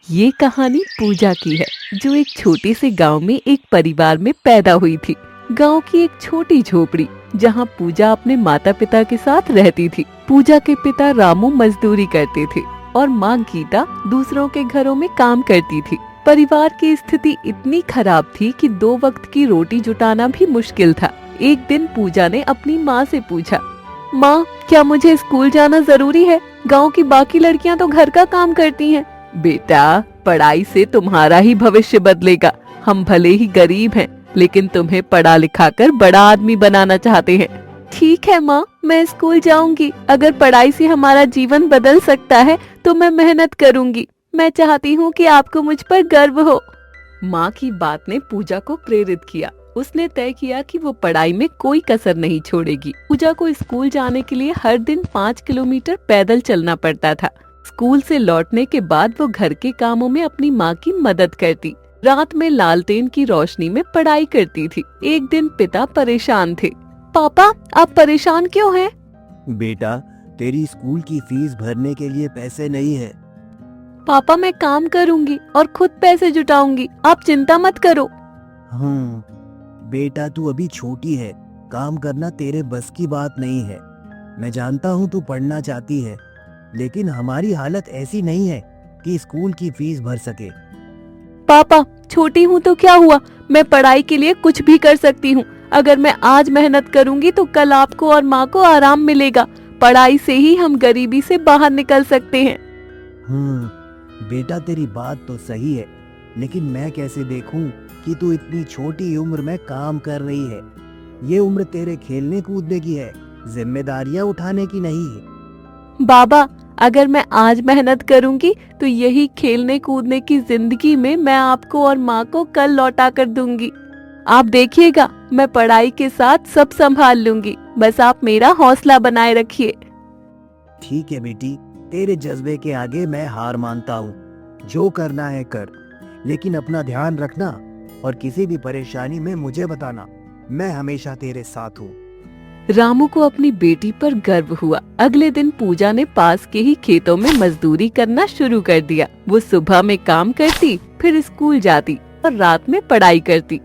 ये कहानी पूजा की है, जो एक छोटे से गांव में एक परिवार में पैदा हुई थी। गांव की एक छोटी झोपड़ी, जहां पूजा अपने माता पिता के साथ रहती थी। पूजा के पिता रामू मजदूरी करते थे और माँ गीता दूसरों के घरों में काम करती थी। परिवार की स्थिति इतनी खराब थी कि 2 वक्त की रोटी जुटाना भी मुश्किल था। एक दिन पूजा ने अपनी माँ से पूछा, माँ, क्या मुझे स्कूल जाना जरूरी है? गाँव की बाकी लड़कियाँ तो घर का काम करती हैं। बेटा, पढ़ाई से तुम्हारा ही भविष्य बदलेगा। हम भले ही गरीब हैं, लेकिन तुम्हें पढ़ा लिखा कर बड़ा आदमी बनाना चाहते हैं। ठीक है माँ, मैं स्कूल जाऊंगी। अगर पढ़ाई से हमारा जीवन बदल सकता है तो मैं मेहनत करूंगी। मैं चाहती हूँ कि आपको मुझ पर गर्व हो। माँ की बात ने पूजा को प्रेरित किया। उसने तय किया कि वो पढ़ाई में कोई कसर नहीं छोड़ेगी। पूजा को स्कूल जाने के लिए हर दिन 5 किलोमीटर पैदल चलना पड़ता था। स्कूल से लौटने के बाद वो घर के कामों में अपनी माँ की मदद करती। रात में लालटेन की रोशनी में पढ़ाई करती थी। एक दिन पिता परेशान थे। पापा, आप परेशान क्यों हैं? बेटा, तेरी स्कूल की फीस भरने के लिए पैसे नहीं है। पापा, मैं काम करूंगी और खुद पैसे जुटाऊंगी। आप चिंता मत करो। बेटा, तू अभी छोटी है। काम करना तेरे बस की बात नहीं है। मैं जानता हूँ तू पढ़ना चाहती है, लेकिन हमारी हालत ऐसी नहीं है कि स्कूल की फीस भर सके। पापा, छोटी हूँ तो क्या हुआ? मैं पढ़ाई के लिए कुछ भी कर सकती हूँ। अगर मैं आज मेहनत करूंगी तो कल आपको और माँ को आराम मिलेगा। पढ़ाई से ही हम गरीबी से बाहर निकल सकते हैं। बेटा, तेरी बात तो सही है, लेकिन मैं कैसे देखूं कि तू इतनी छोटी उम्र में काम कर रही है। ये उम्र तेरे खेलने कूदने की है, जिम्मेदारियां उठाने की नहीं। बाबा, अगर मैं आज मेहनत करूंगी तो यही खेलने कूदने की जिंदगी में मैं आपको और माँ को कल लौटा कर दूंगी। आप देखिएगा, मैं पढ़ाई के साथ सब संभाल लूंगी। बस आप मेरा हौसला बनाए रखिए। ठीक है बेटी, तेरे जज्बे के आगे मैं हार मानता हूँ। जो करना है कर, लेकिन अपना ध्यान रखना और किसी भी परेशानी में मुझे बताना। मैं हमेशा तेरे साथ हूँ। रामू को अपनी बेटी पर गर्व हुआ। अगले दिन पूजा ने पास के ही खेतों में मजदूरी करना शुरू कर दिया। वो सुबह में काम करती, फिर स्कूल जाती और रात में पढ़ाई करती।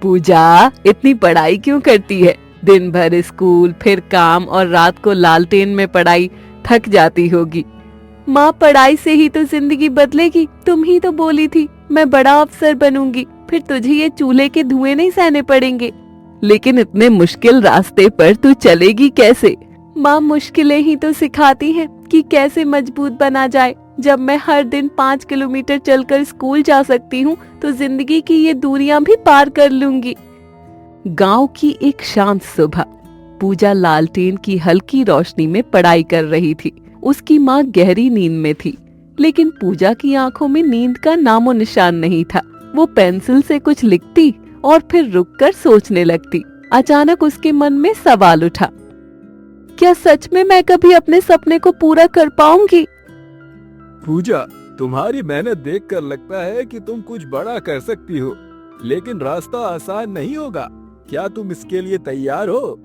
पूजा, इतनी पढ़ाई क्यों करती है? दिन भर स्कूल, फिर काम और रात को लालटेन में पढ़ाई, थक जाती होगी। माँ, पढ़ाई से ही तो जिंदगी बदलेगी। तुम ही तो बोली थी मैं बड़ा अफसर बनूंगी, फिर तुझे ये चूल्हे के धुएं नहीं सहने पड़ेंगे। लेकिन इतने मुश्किल रास्ते पर तू चलेगी कैसे? माँ, मुश्किलें ही तो सिखाती हैं कि कैसे मजबूत बना जाए। जब मैं हर दिन 5 किलोमीटर चलकर स्कूल जा सकती हूँ तो जिंदगी की ये दूरियां भी पार कर लूंगी। गांव की एक शांत सुबह, पूजा लालटेन की हल्की रोशनी में पढ़ाई कर रही थी। उसकी माँ गहरी नींद में थी, लेकिन पूजा की आंखों में नींद का नामो निशान नहीं था। वो पेंसिल से कुछ लिखती और फिर रुककर सोचने लगती। अचानक उसके मन में सवाल उठा, क्या सच में मैं कभी अपने सपने को पूरा कर पाऊंगी? पूजा, तुम्हारी मेहनत देखकर लगता है कि तुम कुछ बड़ा कर सकती हो, लेकिन रास्ता आसान नहीं होगा। क्या तुम इसके लिए तैयार हो?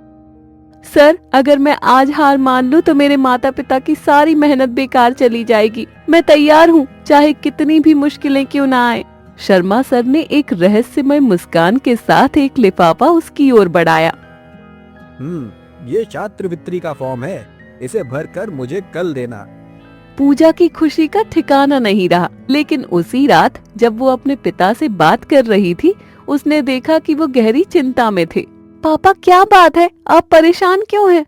सर, अगर मैं आज हार मान लूं तो मेरे माता पिता की सारी मेहनत बेकार चली जाएगी। मैं तैयार हूँ, चाहे कितनी भी मुश्किलें क्यों ना आए। शर्मा सर ने एक रहस्यमय मुस्कान के साथ एक लिफाफा उसकी ओर बढ़ाया। ये छात्रवृत्ति का फॉर्म है। इसे भरकर मुझे कल देना। पूजा की खुशी का ठिकाना नहीं रहा, लेकिन उसी रात जब वो अपने पिता से बात कर रही थी, उसने देखा कि वो गहरी चिंता में थे। पापा, क्या बात है? आप परेशान क्यों हैं?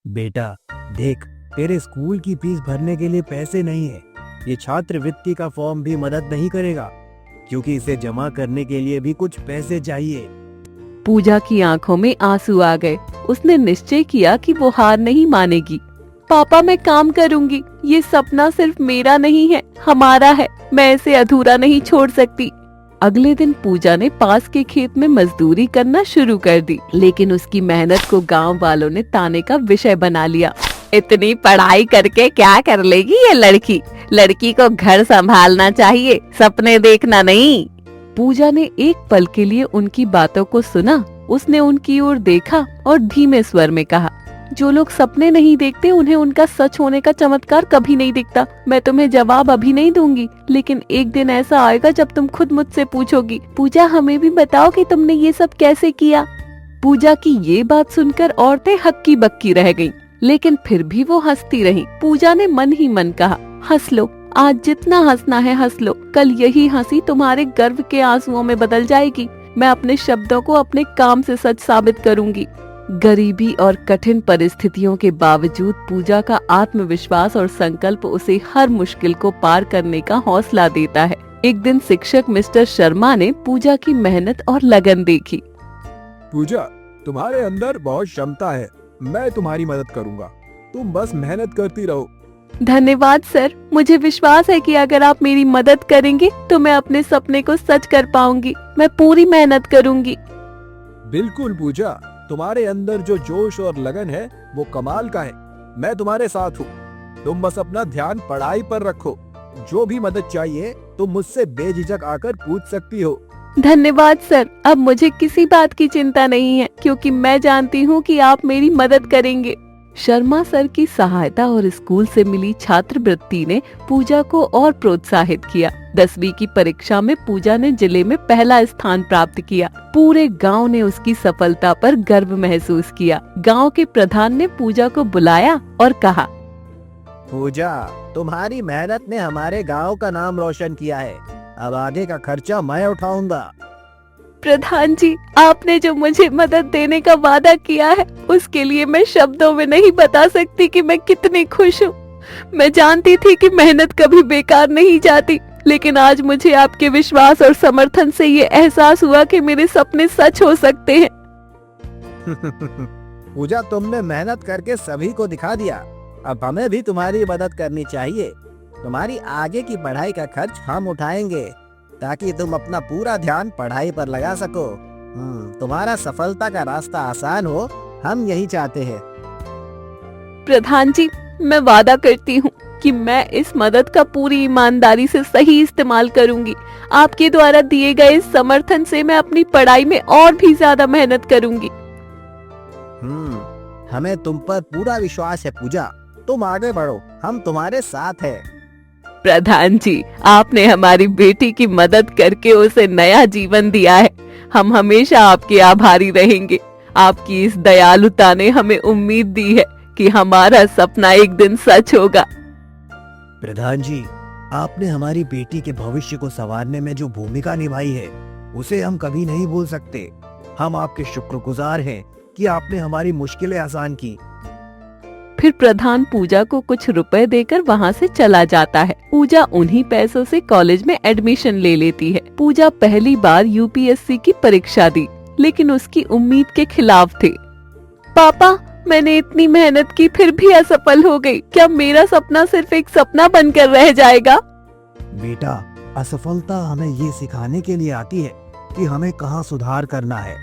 बेटा, देख, तेरे स्कूल की फीस भरने के लिए पैसे नहीं है। ये छात्रवृत्ति का फॉर्म भी मदद नहीं करेगा, क्योंकि इसे जमा करने के लिए भी कुछ पैसे चाहिए। पूजा की आंखों में आंसू आ गए। उसने निश्चय किया कि वो हार नहीं मानेगी। पापा, मैं काम करूंगी। ये सपना सिर्फ मेरा नहीं है, हमारा है। मैं इसे अधूरा नहीं छोड़ सकती। अगले दिन पूजा ने पास के खेत में मजदूरी करना शुरू कर दी, लेकिन उसकी मेहनत को गांव वालों ने ताने का विषय बना लिया। इतनी पढ़ाई करके क्या कर लेगी ये लड़की? लड़की को घर संभालना चाहिए, सपने देखना नहीं। पूजा ने एक पल के लिए उनकी बातों को सुना। उसने उनकी ओर देखा और धीमे स्वर में कहा, जो लोग सपने नहीं देखते उन्हें उनका सच होने का चमत्कार कभी नहीं दिखता। मैं तुम्हें जवाब अभी नहीं दूंगी, लेकिन एक दिन ऐसा आएगा जब तुम खुद मुझसे पूछोगी, पूजा हमें भी बताओ कि तुमने ये सब कैसे किया। पूजा की ये बात सुनकर औरतें हक्की बक्की रह गईं, लेकिन फिर भी वो हंसती रहीं। पूजा ने मन ही मन कहा, हंस लो, आज जितना हंसना है हंस लो, कल यही हंसी तुम्हारे गर्व के आंसुओं में बदल जाएगी। मैं अपने शब्दों को अपने काम से सच साबित करूंगी। गरीबी और कठिन परिस्थितियों के बावजूद पूजा का आत्मविश्वास और संकल्प उसे हर मुश्किल को पार करने का हौसला देता है। एक दिन शिक्षक मिस्टर शर्मा ने पूजा की मेहनत और लगन देखी। पूजा, तुम्हारे अंदर बहुत क्षमता है, मैं तुम्हारी मदद करूंगा, तुम बस मेहनत करती रहो। धन्यवाद सर, मुझे विश्वास है कि अगर आप मेरी मदद करेंगे तो मैं अपने सपने को सच कर पाऊंगी। मैं पूरी मेहनत करूंगी। बिल्कुल पूजा, तुम्हारे अंदर जो जोश और लगन है वो कमाल का है। मैं तुम्हारे साथ हूँ, तुम बस अपना ध्यान पढ़ाई पर रखो। जो भी मदद चाहिए तुम मुझसे बेझिझक आकर पूछ सकती हो। धन्यवाद सर, अब मुझे किसी बात की चिंता नहीं है, क्योंकि मैं जानती हूँ कि आप मेरी मदद करेंगे। शर्मा सर की सहायता और स्कूल से मिली छात्रवृत्ति ने पूजा को और प्रोत्साहित किया। 10वीं की परीक्षा में पूजा ने जिले में पहला स्थान प्राप्त किया। पूरे गांव ने उसकी सफलता पर गर्व महसूस किया। गांव के प्रधान ने पूजा को बुलाया और कहा, पूजा, तुम्हारी मेहनत ने हमारे गांव का नाम रोशन किया है। अब आगे का खर्चा मैं उठाऊंगा। प्रधान जी, आपने जो मुझे मदद देने का वादा किया है उसके लिए मैं शब्दों में नहीं बता सकती कि मैं कितनी खुश हूँ। मैं जानती थी कि मेहनत कभी बेकार नहीं जाती, लेकिन आज मुझे आपके विश्वास और समर्थन से ये एहसास हुआ कि मेरे सपने सच हो सकते हैं। पूजा, तुमने मेहनत करके सभी को दिखा दिया। अब हमें भी तुम्हारी मदद करनी चाहिए। तुम्हारी आगे की पढ़ाई का खर्च हम उठाएंगे, ताकि तुम अपना पूरा ध्यान पढ़ाई पर लगा सको। तुम्हारा सफलता का रास्ता आसान हो, हम यही चाहते हैं। प्रधान जी, मैं वादा करती हूँ कि मैं इस मदद का पूरी ईमानदारी से सही इस्तेमाल करूंगी। आपके द्वारा दिए गए इस समर्थन से मैं अपनी पढ़ाई में और भी ज्यादा मेहनत करूंगी। हमें तुम पर पूरा विश्वास है पूजा। तुम आगे बढ़ो, हम तुम्हारे साथ हैं। प्रधान जी, आपने हमारी बेटी की मदद करके उसे नया जीवन दिया है। हम हमेशा आपके आभारी रहेंगे। आपकी इस दयालुता ने हमें उम्मीद दी है कि हमारा सपना एक दिन सच होगा। प्रधान जी, आपने हमारी बेटी के भविष्य को संवारने में जो भूमिका निभाई है उसे हम कभी नहीं भूल सकते। हम आपके शुक्रगुजार हैं कि आपने हमारी मुश्किलें आसान की। फिर प्रधान पूजा को कुछ रुपए देकर वहाँ से चला जाता है। पूजा उन्हीं पैसों से कॉलेज में एडमिशन ले लेती है। पूजा पहली बार यूपीएससी की परीक्षा दी, लेकिन उसकी उम्मीद के खिलाफ थी। पापा, मैंने इतनी मेहनत की फिर भी असफल हो गई। क्या मेरा सपना सिर्फ एक सपना बनकर रह जाएगा? बेटा, असफलता हमें ये सिखाने के लिए आती है कि हमें कहाँ सुधार करना है।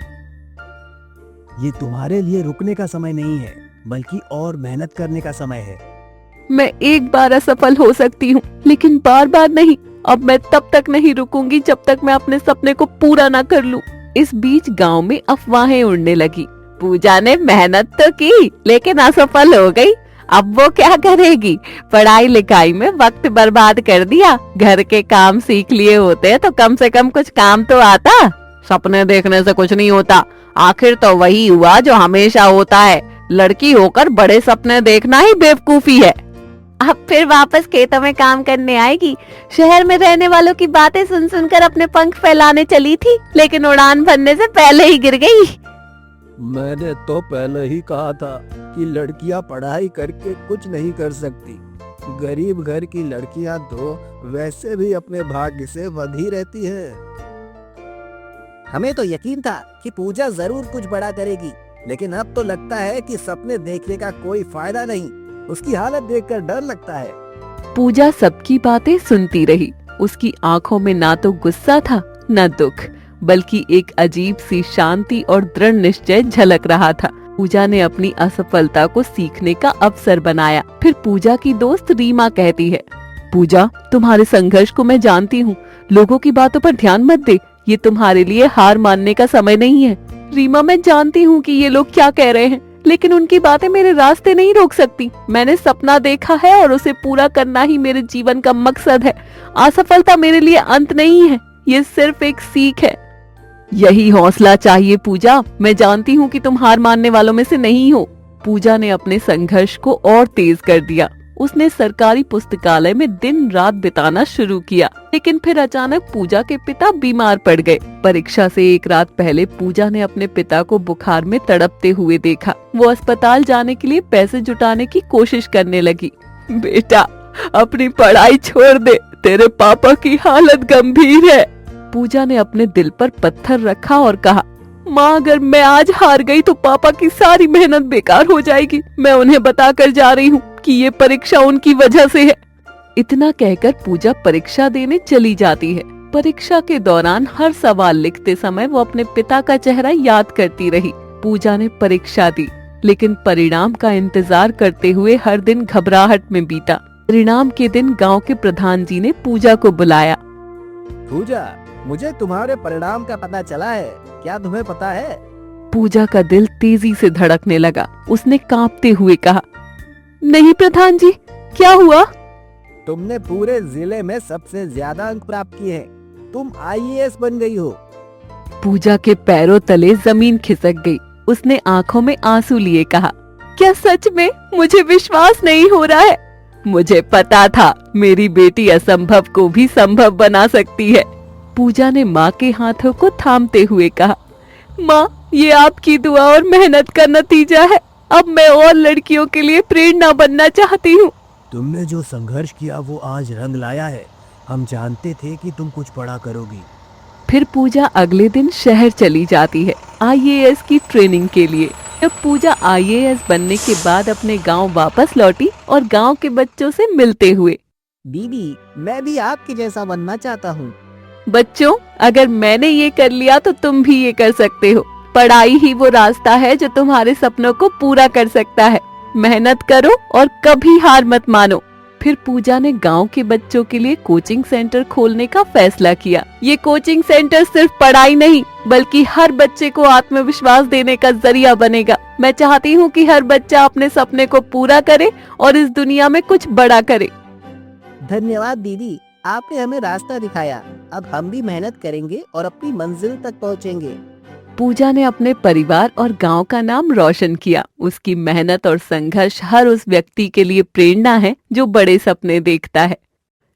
ये तुम्हारे लिए रुकने का समय नहीं है, बल्कि और मेहनत करने का समय है। मैं एक बार असफल हो सकती हूँ, लेकिन बार बार नहीं। अब मैं तब तक नहीं रुकूंगी जब तक मैं अपने सपने को पूरा ना कर लूं। इस बीच गांव में अफवाहें उड़ने लगी। पूजा ने मेहनत तो की, लेकिन असफल हो गई। अब वो क्या करेगी? पढ़ाई लिखाई में वक्त बर्बाद कर दिया। घर के काम सीख लिए होते तो कम से कम कुछ काम तो आता। सपने देखने से कुछ नहीं होता। आखिर तो वही हुआ जो हमेशा होता है। लड़की होकर बड़े सपने देखना ही बेवकूफी है। अब फिर वापस खेतों में काम करने आएगी। शहर में रहने वालों की बातें सुन सुनकर अपने पंख फैलाने चली थी, लेकिन उड़ान भरने से पहले ही गिर गई। मैंने तो पहले ही कहा था कि लड़कियां पढ़ाई करके कुछ नहीं कर सकती। गरीब घर की लड़कियां तो वैसे भी अपने भाग्य से बंधी रहती हैं। हमें तो यकीन था कि पूजा जरूर कुछ बड़ा करेगी, लेकिन अब तो लगता है कि सपने देखने का कोई फायदा नहीं। उसकी हालत देखकर डर लगता है। पूजा सबकी बातें सुनती रही। उसकी आंखों में ना तो गुस्सा था न दुख, बल्कि एक अजीब सी शांति और दृढ़ निश्चय झलक रहा था। पूजा ने अपनी असफलता को सीखने का अवसर बनाया। फिर पूजा की दोस्त रीमा कहती है, पूजा, तुम्हारे संघर्ष को मैं जानती हूँ। लोगों की बातों पर ध्यान मत दे। ये तुम्हारे लिए हार मानने का समय नहीं है। रीमा, मैं जानती हूँ कि ये लोग क्या कह रहे हैं, लेकिन उनकी बातें मेरे रास्ते नहीं रोक सकती। मैंने सपना देखा है और उसे पूरा करना ही मेरे जीवन का मकसद है। असफलता मेरे लिए अंत नहीं है, ये सिर्फ एक सीख है। यही हौसला चाहिए पूजा। मैं जानती हूँ कि तुम हार मानने वालों में से नहीं हो। पूजा ने अपने संघर्ष को और तेज कर दिया। उसने सरकारी पुस्तकालय में दिन रात बिताना शुरू किया, लेकिन फिर अचानक पूजा के पिता बीमार पड़ गए। परीक्षा से एक रात पहले पूजा ने अपने पिता को बुखार में तड़पते हुए देखा। वो अस्पताल जाने के लिए पैसे जुटाने की कोशिश करने लगी। बेटा, अपनी पढ़ाई छोड़ दे, तेरे पापा की हालत गंभीर है। पूजा ने अपने दिल पर पत्थर रखा और कहा, माँ, अगर मैं आज हार गई तो पापा की सारी मेहनत बेकार हो जाएगी। मैं उन्हें बताकर जा रही हूँ कि ये परीक्षा उनकी वजह से है। इतना कहकर पूजा परीक्षा देने चली जाती है। परीक्षा के दौरान हर सवाल लिखते समय वो अपने पिता का चेहरा याद करती रही। पूजा ने परीक्षा दी, लेकिन परिणाम का इंतजार करते हुए हर दिन घबराहट में बीता। परिणाम के दिन गांव के प्रधान जी ने पूजा को बुलाया। पूजा, मुझे तुम्हारे परिणाम का पता चला है। क्या तुम्हें पता है? पूजा का दिल तेजी से धड़कने लगा। उसने कांपते हुए कहा, नहीं प्रधान जी, क्या हुआ? तुमने पूरे जिले में सबसे ज्यादा अंक प्राप्त किए हैं। तुम आईएएस बन गई हो। पूजा के पैरों तले जमीन खिसक गई। उसने आंखों में आंसू लिए कहा, क्या सच में? मुझे विश्वास नहीं हो रहा है। मुझे पता था मेरी बेटी असंभव को भी संभव बना सकती है। पूजा ने माँ के हाथों को थामते हुए कहा, माँ, ये आपकी दुआ और मेहनत का नतीजा है। अब मैं और लड़कियों के लिए प्रेरणा बनना चाहती हूँ। तुमने जो संघर्ष किया वो आज रंग लाया है। हम जानते थे कि तुम कुछ बड़ा करोगी। फिर पूजा अगले दिन शहर चली जाती है आईएएस की ट्रेनिंग के लिए। जब पूजा आईएएस बनने के बाद अपने गांव वापस लौटी और गांव के बच्चों से मिलते हुए, दीदी, मैं भी आपके जैसा बनना चाहता हूँ। बच्चों, अगर मैंने ये कर लिया तो तुम भी ये कर सकते हो। पढ़ाई ही वो रास्ता है जो तुम्हारे सपनों को पूरा कर सकता है। मेहनत करो और कभी हार मत मानो। फिर पूजा ने गांव के बच्चों के लिए कोचिंग सेंटर खोलने का फैसला किया। ये कोचिंग सेंटर सिर्फ पढ़ाई नहीं, बल्कि हर बच्चे को आत्मविश्वास देने का जरिया बनेगा। मैं चाहती हूँ कि हर बच्चा अपने सपने को पूरा करे और इस दुनिया में कुछ बड़ा करे। धन्यवाद दीदी, आपने हमें रास्ता दिखाया। अब हम भी मेहनत करेंगे और अपनी मंजिल तक पहुँचेंगे। पूजा ने अपने परिवार और गांव का नाम रोशन किया। उसकी मेहनत और संघर्ष हर उस व्यक्ति के लिए प्रेरणा है जो बड़े सपने देखता है।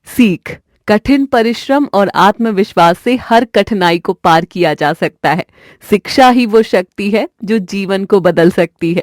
सीख: कठिन परिश्रम और आत्मविश्वास से हर कठिनाई को पार किया जा सकता है। शिक्षा ही वो शक्ति है जो जीवन को बदल सकती है।